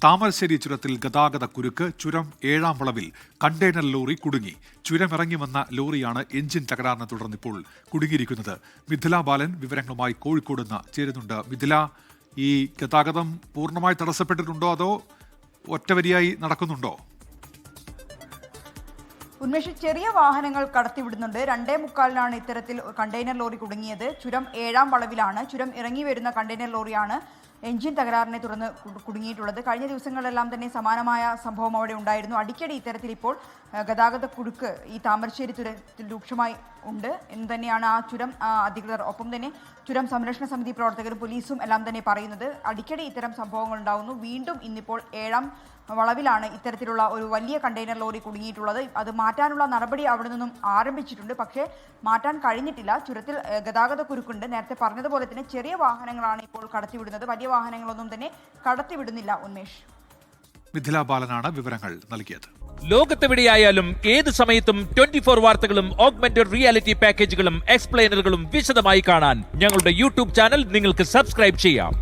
താമരശ്ശേരി ചുരത്തിൽ ഗതാഗത കുരുക്ക്. ചുരം 7-ാം വളവിൽ കണ്ടെയ്നർ ലോറി കുടുങ്ങി. ചുരം ഇറങ്ങി വന്ന ലോറിയാണ് എഞ്ചിൻ തകരാറിനെ തുടർന്ന് ഇപ്പോൾ കുടുങ്ങിയിരിക്കുന്നത്. മിഥില ബാലൻ വിവരങ്ങളുമായി കോഴിക്കോട് നിന്ന് ചേരുന്നുണ്ട്. മിഥില, ഈ ഗതാഗതം പൂർണ്ണമായി തടസ്സപ്പെട്ടിട്ടുണ്ടോ അതോ ഒറ്റവരിയായി നടക്കുന്നുണ്ടോ? ഉന്മേഷ്, ചെറിയ വാഹനങ്ങൾ കടത്തിവിടുന്നുണ്ട്. 2:45-നാണ് ഇത്തരത്തിൽ കണ്ടെയ്നർ ലോറി കുടുങ്ങിയത്. ചുരം 7-ാം വളവിലാണ്. ചുരം ഇറങ്ങി വരുന്ന കണ്ടെയ്നർ ലോറിയാണ് എഞ്ചിൻ തകരാറിനെ തുടർന്ന് കുടുങ്ങിയിട്ടുള്ളത്. കഴിഞ്ഞ ദിവസങ്ങളിലെല്ലാം തന്നെ സമാനമായ സംഭവം അവിടെ ഉണ്ടായിരുന്നു. അടിക്കടി ഇത്തരത്തിൽ ഇപ്പോൾ ഗതാഗത കുരുക്ക് ഈ താമരശ്ശേരി ചുരത്തിൽ രൂക്ഷമായി ഉണ്ട് എന്ന് തന്നെയാണ് ആ ചുരം അധികൃതർ, ഒപ്പം തന്നെ ചുരം സംരക്ഷണ സമിതി പ്രവർത്തകരും പോലീസും എല്ലാം തന്നെ പറയുന്നത്. അടിക്കടി ഇത്തരം സംഭവങ്ങൾ ഉണ്ടാകുന്നു. വീണ്ടും ഇന്നിപ്പോൾ 7-ാം വളവിലാണ് ഇത്തരത്തിലുള്ള ഒരു വലിയ കണ്ടെയ്നർ ലോറി കുടുങ്ങിയിട്ടുള്ളത്. അത് മാറ്റാനുള്ള നടപടി അവിടെ നിന്നും ആരംഭിച്ചിട്ടുണ്ട്, പക്ഷേ മാറ്റാൻ കഴിഞ്ഞിട്ടില്ല. ചുരത്തിൽ ഗതാഗത കുരുക്കുണ്ട്. നേരത്തെ പറഞ്ഞതുപോലെ തന്നെ ചെറിയ വാഹനങ്ങളാണ് ഇപ്പോൾ കടത്തിവിടുന്നത്. വലിയ വാഹനങ്ങളൊന്നും തന്നെ കടത്തിവിടുന്നില്ല. ഉന്മേഷ്, മിഥില ബാലനാണ് വിവരങ്ങൾ നൽകിയത്. ലോകത്തെവിടെയായാലും ഏത് സമയത്തും 24 വാർത്തകളും ഓഗ്മെന്റഡ് റിയാലിറ്റി പാക്കേജുകളും എക്സ്പ്ലെയിനറുകളും വിശദമായി കാണാൻ ഞങ്ങളുടെ യൂട്യൂബ് ചാനൽ നിങ്ങൾക്ക് സബ്സ്ക്രൈബ് ചെയ്യാം.